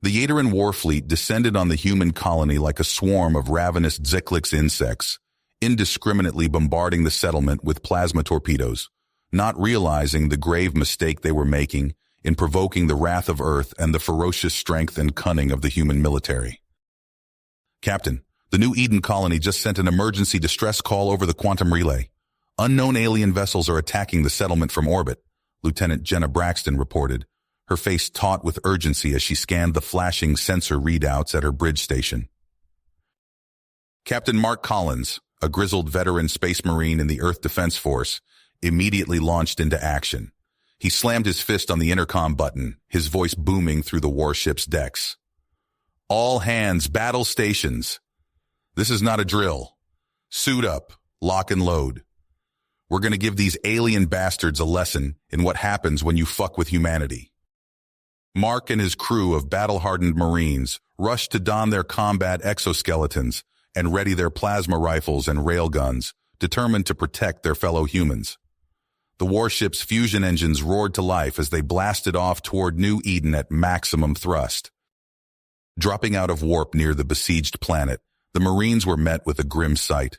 The Yadaran war fleet descended on the human colony like a swarm of ravenous Zyklix insects, indiscriminately bombarding the settlement with plasma torpedoes, not realizing the grave mistake they were making in provoking the wrath of Earth and the ferocious strength and cunning of the human military. Captain, the New Eden colony just sent an emergency distress call over the quantum relay. Unknown alien vessels are attacking the settlement from orbit, Lieutenant Jenna Braxton reported, her face taut with urgency as she scanned the flashing sensor readouts at her bridge station. Captain Mark Collins, a grizzled veteran space marine in the Earth Defense Force, immediately launched into action. He slammed his fist on the intercom button, his voice booming through the warship's decks. All hands, battle stations. This is not a drill. Suit up, lock and load. We're going to give these alien bastards a lesson in what happens when you fuck with humanity. Mark and his crew of battle-hardened Marines rushed to don their combat exoskeletons and ready their plasma rifles and railguns, determined to protect their fellow humans. The warship's fusion engines roared to life as they blasted off toward New Eden at maximum thrust. Dropping out of warp near the besieged planet, the Marines were met with a grim sight.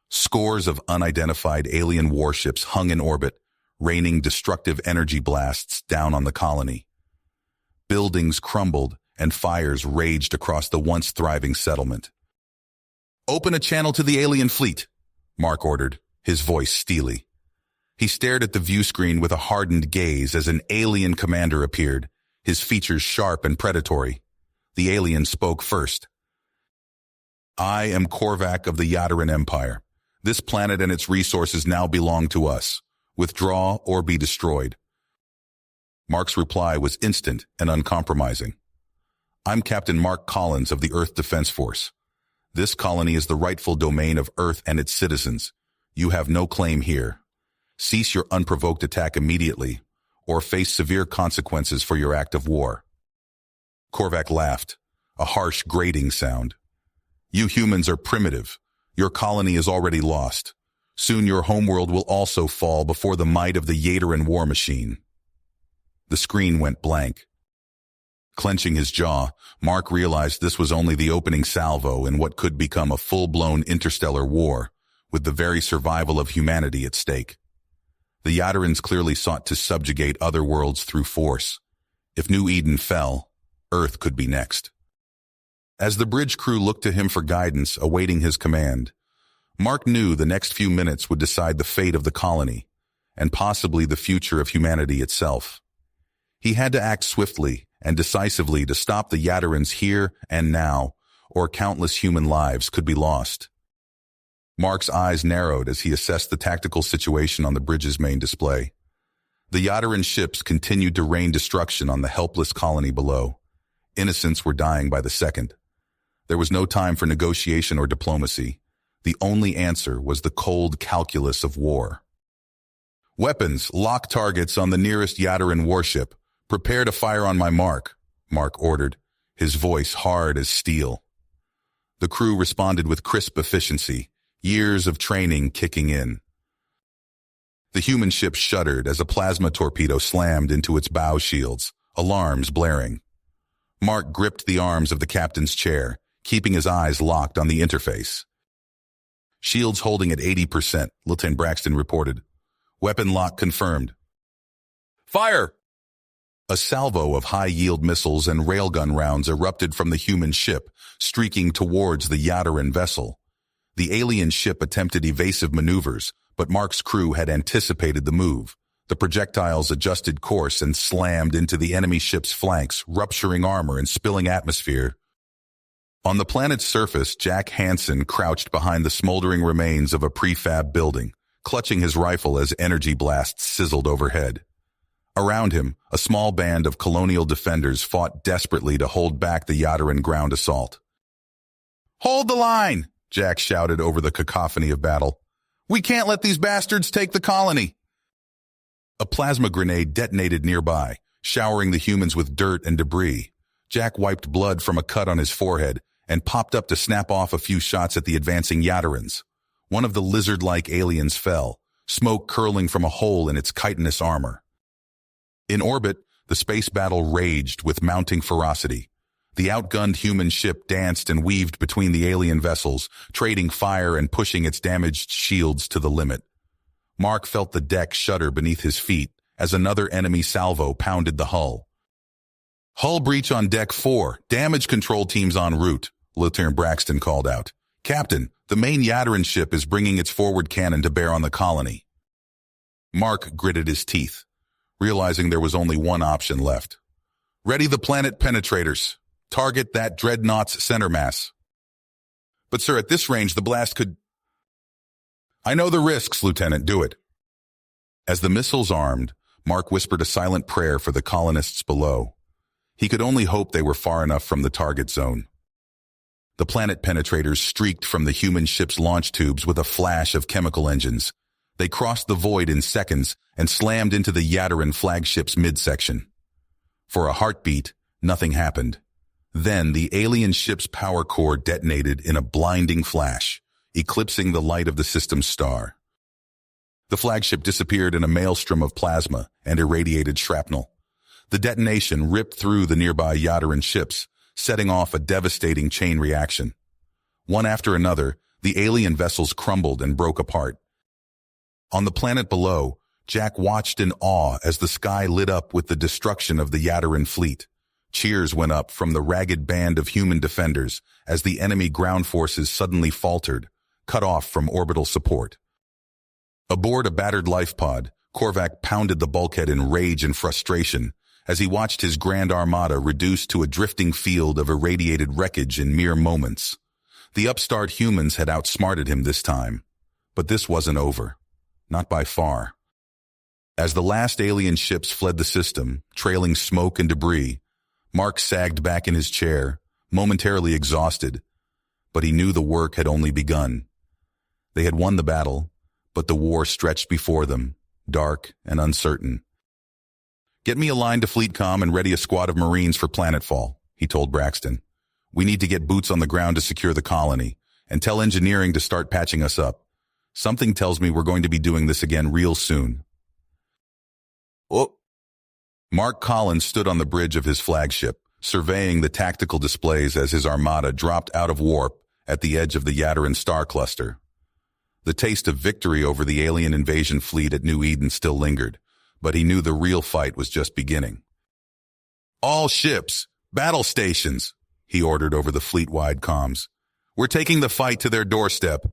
Scores of unidentified alien warships hung in orbit, raining destructive energy blasts down on the colony. Buildings crumbled and fires raged across the once thriving settlement. "Open a channel to the alien fleet," Mark ordered, his voice steely. He stared at the view screen with a hardened gaze as an alien commander appeared, his features sharp and predatory. The alien spoke first. "I am Korvac of the Yadaran Empire. This planet and its resources now belong to us. Withdraw or be destroyed." Mark's reply was instant and uncompromising. "I'm Captain Mark Collins of the Earth Defense Force. This colony is the rightful domain of Earth and its citizens. You have no claim here. Cease your unprovoked attack immediately, or face severe consequences for your act of war." Korvac laughed, a harsh grating sound. "You humans are primitive. Your colony is already lost. Soon your homeworld will also fall before the might of the Yadaran war machine." The screen went blank. Clenching his jaw, Mark realized this was only the opening salvo in what could become a full-blown interstellar war, with the very survival of humanity at stake. The Yadarans clearly sought to subjugate other worlds through force. If New Eden fell, Earth could be next. As the bridge crew looked to him for guidance, awaiting his command, Mark knew the next few minutes would decide the fate of the colony, and possibly the future of humanity itself. He had to act swiftly and decisively to stop the Yadarans here and now, or countless human lives could be lost. Mark's eyes narrowed as he assessed the tactical situation on the bridge's main display. The Yadaran ships continued to rain destruction on the helpless colony below. Innocents were dying by the second. There was no time for negotiation or diplomacy. The only answer was the cold calculus of war. "Weapons, lock targets on the nearest Yadaran warship. Prepare to fire on my mark," Mark ordered, his voice hard as steel. The crew responded with crisp efficiency, years of training kicking in. The human ship shuddered as a plasma torpedo slammed into its bow shields, alarms blaring. Mark gripped the arms of the captain's chair, keeping his eyes locked on the interface. "Shields holding at 80%, Lieutenant Braxton reported. Weapon lock confirmed." "Fire!" A salvo of high-yield missiles and railgun rounds erupted from the human ship, streaking towards the Yadaran vessel. The alien ship attempted evasive maneuvers, but Mark's crew had anticipated the move. The projectiles adjusted course and slammed into the enemy ship's flanks, rupturing armor and spilling atmosphere. On the planet's surface, Jack Hansen crouched behind the smoldering remains of a prefab building, clutching his rifle as energy blasts sizzled overhead. Around him, a small band of colonial defenders fought desperately to hold back the Yadaran ground assault. "Hold the line!" Jack shouted over the cacophony of battle. "We can't let these bastards take the colony!" A plasma grenade detonated nearby, showering the humans with dirt and debris. Jack wiped blood from a cut on his forehead and popped up to snap off a few shots at the advancing Yadarans. One of the lizard-like aliens fell, smoke curling from a hole in its chitinous armor. In orbit, the space battle raged with mounting ferocity. The outgunned human ship danced and weaved between the alien vessels, trading fire and pushing its damaged shields to the limit. Mark felt the deck shudder beneath his feet as another enemy salvo pounded the hull. "Hull breach on Deck 4. Damage control teams en route," Lieutenant Braxton called out. "Captain, the main Yadaran ship is bringing its forward cannon to bear on the colony." Mark gritted his teeth, realizing there was only one option left. "Ready the planet penetrators. Target that dreadnought's center mass." "But sir, at this range the blast could—" "I know the risks, Lieutenant. Do it." As the missiles armed, Mark whispered a silent prayer for the colonists below. He could only hope they were far enough from the target zone. The planet penetrators streaked from the human ship's launch tubes with a flash of chemical engines. They crossed the void in seconds and slammed into the Yadaran flagship's midsection. For a heartbeat, nothing happened. Then the alien ship's power core detonated in a blinding flash, eclipsing the light of the system's star. The flagship disappeared in a maelstrom of plasma and irradiated shrapnel. The detonation ripped through the nearby Yadaran ships, setting off a devastating chain reaction. One after another, the alien vessels crumbled and broke apart. On the planet below, Jack watched in awe as the sky lit up with the destruction of the Yadaran fleet. Cheers went up from the ragged band of human defenders as the enemy ground forces suddenly faltered, cut off from orbital support. Aboard a battered life pod, Korvac pounded the bulkhead in rage and frustration as he watched his Grand Armada reduced to a drifting field of irradiated wreckage in mere moments. The upstart humans had outsmarted him this time, but this wasn't over. Not by far. As the last alien ships fled the system, trailing smoke and debris, Mark sagged back in his chair, momentarily exhausted, but he knew the work had only begun. They had won the battle, but the war stretched before them, dark and uncertain. "Get me a line to FleetCom and ready a squad of Marines for planetfall," he told Braxton. "We need to get boots on the ground to secure the colony, and tell engineering to start patching us up. Something tells me we're going to be doing this again real soon." "Oh." Mark Collins stood on the bridge of his flagship, surveying the tactical displays as his armada dropped out of warp at the edge of the Yadaran star cluster. The taste of victory over the alien invasion fleet at New Eden still lingered, but he knew the real fight was just beginning. "All ships, battle stations," he ordered over the fleet-wide comms. "We're taking the fight to their doorstep."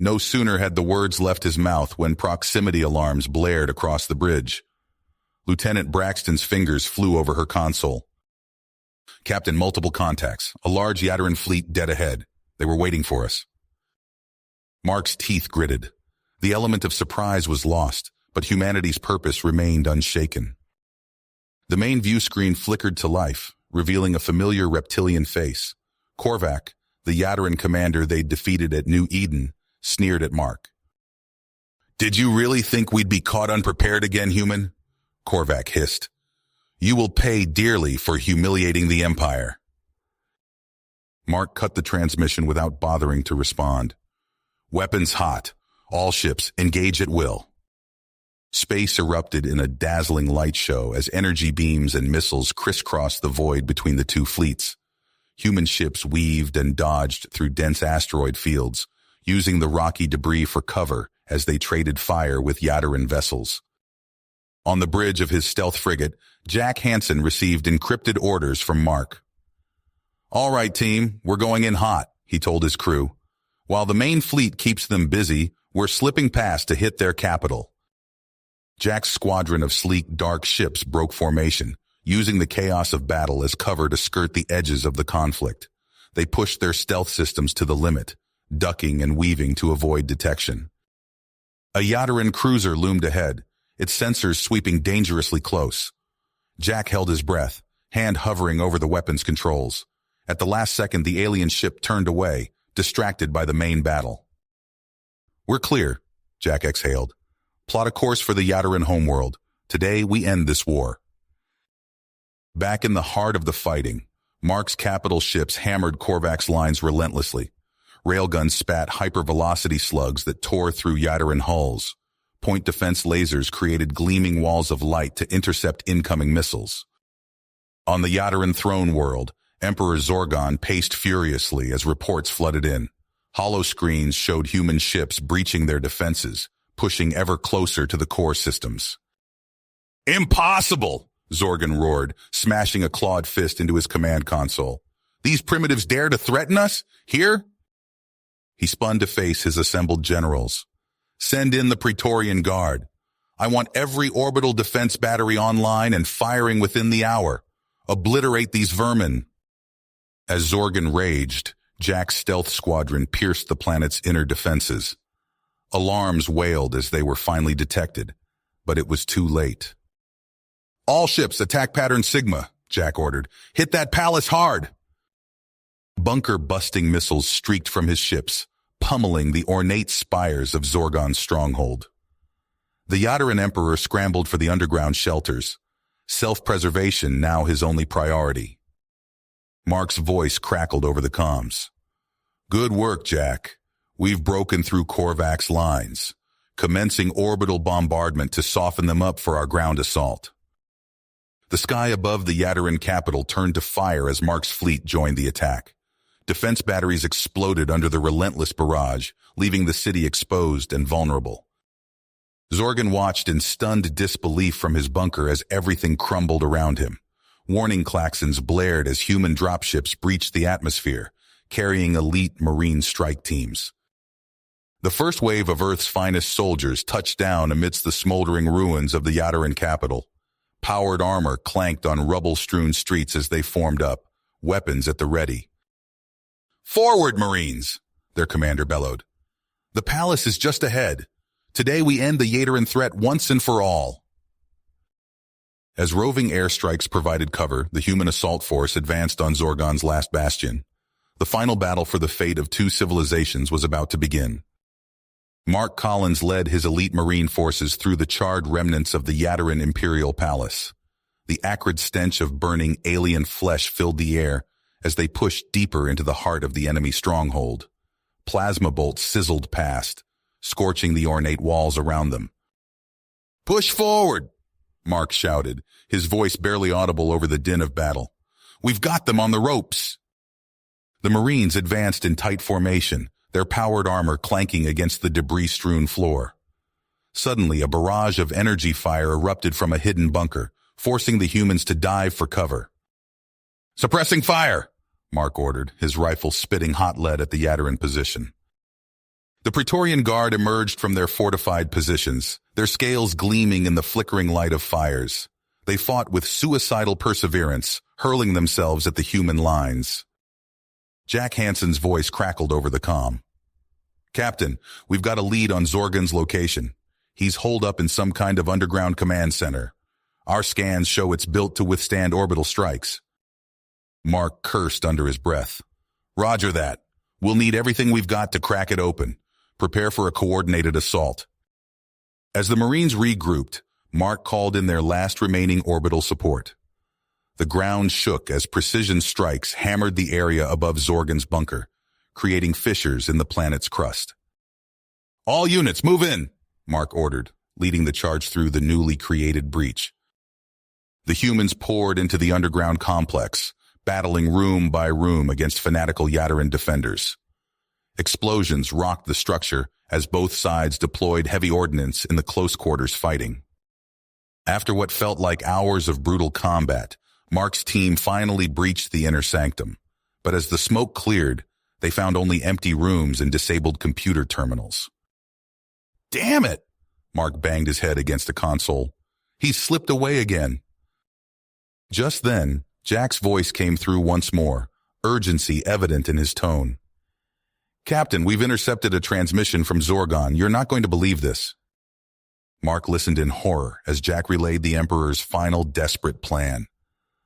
No sooner had the words left his mouth when proximity alarms blared across the bridge. Lieutenant Braxton's fingers flew over her console. "Captain, multiple contacts. A large Yadaran fleet dead ahead. They were waiting for us." Mark's teeth gritted. The element of surprise was lost, but humanity's purpose remained unshaken. The main view screen flickered to life, revealing a familiar reptilian face. Korvac, the Yadaran commander they'd defeated at New Eden, sneered at Mark. "Did you really think we'd be caught unprepared again, human?" Korvac hissed. "You will pay dearly for humiliating the Empire." Mark cut the transmission without bothering to respond. "Weapons hot. All ships, engage at will." Space erupted in a dazzling light show as energy beams and missiles crisscrossed the void between the two fleets. Human ships weaved and dodged through dense asteroid fields, using the rocky debris for cover as they traded fire with Yadaran vessels. On the bridge of his stealth frigate, Jack Hansen received encrypted orders from Mark. "All right, team, we're going in hot," he told his crew. "While the main fleet keeps them busy, we're slipping past to hit their capital." Jack's squadron of sleek, dark ships broke formation, using the chaos of battle as cover to skirt the edges of the conflict. They pushed their stealth systems to the limit, ducking and weaving to avoid detection. A Yadaran cruiser loomed ahead, its sensors sweeping dangerously close. Jack held his breath, hand hovering over the weapons controls. At the last second, the alien ship turned away, distracted by the main battle. "We're clear," Jack exhaled. "Plot a course for the Yadaran homeworld. Today, we end this war." Back in the heart of the fighting, Mark's capital ships hammered Korvac's lines relentlessly. Railguns spat hypervelocity slugs that tore through Yadaran hulls. Point defense lasers created gleaming walls of light to intercept incoming missiles. On the Yataran throne world, Emperor Zorgon paced furiously as reports flooded in. Hollow screens showed human ships breaching their defenses, pushing ever closer to the core systems. "Impossible!" Zorgon roared, smashing a clawed fist into his command console. "These primitives dare to threaten us? Here?" He spun to face his assembled generals. "Send in the Praetorian Guard. I want every orbital defense battery online and firing within the hour. Obliterate these vermin." As Zorgon raged, Jack's stealth squadron pierced the planet's inner defenses. Alarms wailed as they were finally detected, but it was too late. "All ships, attack pattern Sigma," Jack ordered. "Hit that palace hard!" Bunker-busting missiles streaked from his ships, pummeling the ornate spires of Zorgon's stronghold. The Yataran Emperor scrambled for the underground shelters, self-preservation now his only priority. Mark's voice crackled over the comms. "Good work, Jack. We've broken through Korvac's lines, commencing orbital bombardment to soften them up for our ground assault." The sky above the Yataran capital turned to fire as Mark's fleet joined the attack. Defense batteries exploded under the relentless barrage, leaving the city exposed and vulnerable. Zorgon watched in stunned disbelief from his bunker as everything crumbled around him. Warning klaxons blared as human dropships breached the atmosphere, carrying elite Marine strike teams. The first wave of Earth's finest soldiers touched down amidst the smoldering ruins of the Yataran capital. Powered armor clanked on rubble-strewn streets as they formed up, weapons at the ready. "Forward, Marines!" their commander bellowed. "The palace is just ahead. Today we end the Yataran threat once and for all." As roving airstrikes provided cover, the human assault force advanced on Zorgon's last bastion. The final battle for the fate of two civilizations was about to begin. Mark Collins led his elite Marine forces through the charred remnants of the Yataran Imperial Palace. The acrid stench of burning alien flesh filled the air as they pushed deeper into the heart of the enemy stronghold. Plasma bolts sizzled past, scorching the ornate walls around them. "Push forward!" Mark shouted, his voice barely audible over the din of battle. "We've got them on the ropes!" The Marines advanced in tight formation, their powered armor clanking against the debris-strewn floor. Suddenly, a barrage of energy fire erupted from a hidden bunker, forcing the humans to dive for cover. "Suppressing fire!" Mark ordered, his rifle spitting hot lead at the Yataran position. The Praetorian Guard emerged from their fortified positions, their scales gleaming in the flickering light of fires. They fought with suicidal perseverance, hurling themselves at the human lines. Jack Hansen's voice crackled over the comm. "Captain, we've got a lead on Zorgon's location. He's holed up in some kind of underground command center. Our scans show it's built to withstand orbital strikes." Mark cursed under his breath. "Roger that. We'll need everything we've got to crack it open. Prepare for a coordinated assault." As the Marines regrouped, Mark called in their last remaining orbital support. The ground shook as precision strikes hammered the area above Zorgon's bunker, creating fissures in the planet's crust. "All units, move in!" Mark ordered, leading the charge through the newly created breach. The humans poured into the underground complex, battling room by room against fanatical Yataran defenders. Explosions rocked the structure as both sides deployed heavy ordnance in the close quarters fighting. After what felt like hours of brutal combat, Mark's team finally breached the inner sanctum, but as the smoke cleared, they found only empty rooms and disabled computer terminals. "Damn it!" Mark banged his head against a console. "He's slipped away again." Just then, Jack's voice came through once more, urgency evident in his tone. "Captain, we've intercepted a transmission from Zorgon. You're not going to believe this." Mark listened in horror as Jack relayed the Emperor's final desperate plan.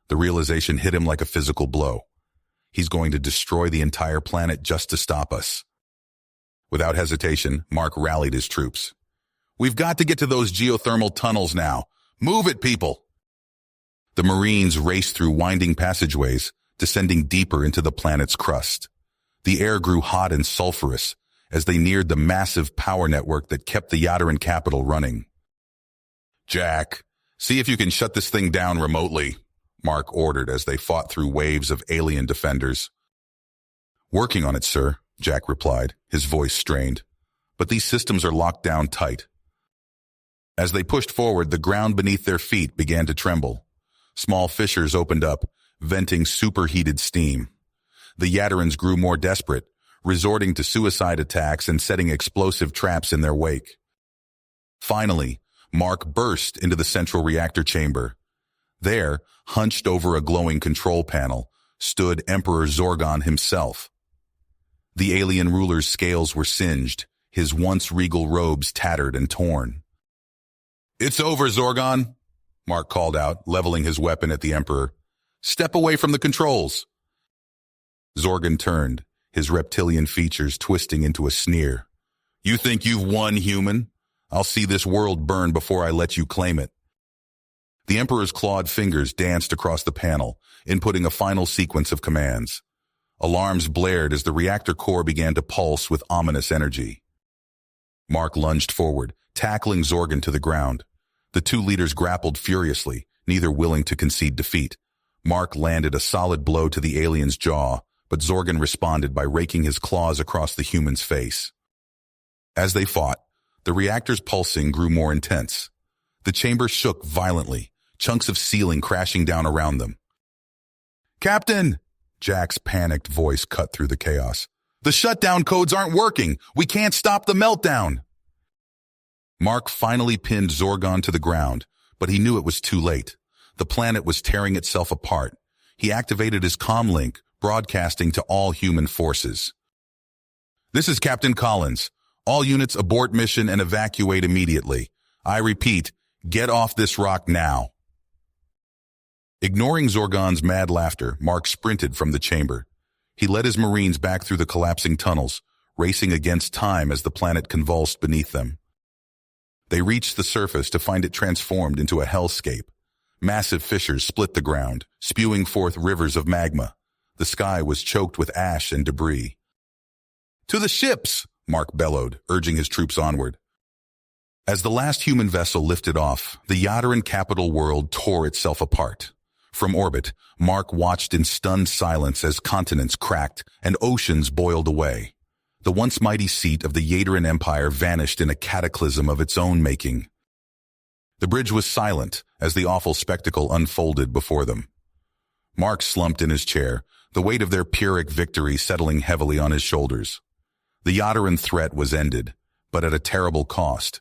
The realization hit him like a physical blow. He's going to destroy the entire planet just to stop us. Without hesitation, Mark rallied his troops. "We've got to get to those geothermal tunnels now. Move it, people!" The Marines raced through winding passageways, descending deeper into the planet's crust. The air grew hot and sulfurous as they neared the massive power network that kept the Yataran capital running. "Jack, see if you can shut this thing down remotely," Mark ordered as they fought through waves of alien defenders. "Working on it, sir," Jack replied, his voice strained. "But these systems are locked down tight." As they pushed forward, the ground beneath their feet began to tremble. Small fissures opened up, venting superheated steam. The Yatarans grew more desperate, resorting to suicide attacks and setting explosive traps in their wake. Finally, Mark burst into the central reactor chamber. There, hunched over a glowing control panel, stood Emperor Zorgon himself. The alien ruler's scales were singed, his once regal robes tattered and torn. "It's over, Zorgon," Mark called out, leveling his weapon at the Emperor. "Step away from the controls." Zorgon turned, his reptilian features twisting into a sneer. "You think you've won, human? I'll see this world burn before I let you claim it." The Emperor's clawed fingers danced across the panel, inputting a final sequence of commands. Alarms blared as the reactor core began to pulse with ominous energy. Mark lunged forward, tackling Zorgon to the ground. The two leaders grappled furiously, neither willing to concede defeat. Mark landed a solid blow to the alien's jaw, but Zorgon responded by raking his claws across the human's face. As they fought, the reactor's pulsing grew more intense. The chamber shook violently, chunks of ceiling crashing down around them. "Captain!" Jack's panicked voice cut through the chaos. "The shutdown codes aren't working! We can't stop the meltdown!" Mark finally pinned Zorgon to the ground, but he knew it was too late. The planet was tearing itself apart. He activated his comlink, broadcasting to all human forces. "This is Captain Collins. All units abort mission and evacuate immediately. I repeat, get off this rock now." Ignoring Zorgon's mad laughter, Mark sprinted from the chamber. He led his Marines back through the collapsing tunnels, racing against time as the planet convulsed beneath them. They reached the surface to find it transformed into a hellscape. Massive fissures split the ground, spewing forth rivers of magma. The sky was choked with ash and debris. "To the ships!" Mark bellowed, urging his troops onward. As the last human vessel lifted off, the Yataran capital world tore itself apart. From orbit, Mark watched in stunned silence as continents cracked and oceans boiled away. The once mighty seat of the Yataran Empire vanished in a cataclysm of its own making. The bridge was silent as the awful spectacle unfolded before them. Mark slumped in his chair, the weight of their Pyrrhic victory settling heavily on his shoulders. The Yataran threat was ended, but at a terrible cost.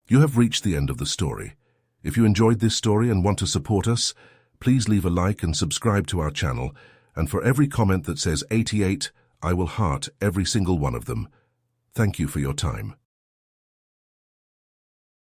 You have reached the end of the story. If you enjoyed this story and want to support us, please leave a like and subscribe to our channel, and for every comment that says 88, I will heart every single one of them. Thank you for your time.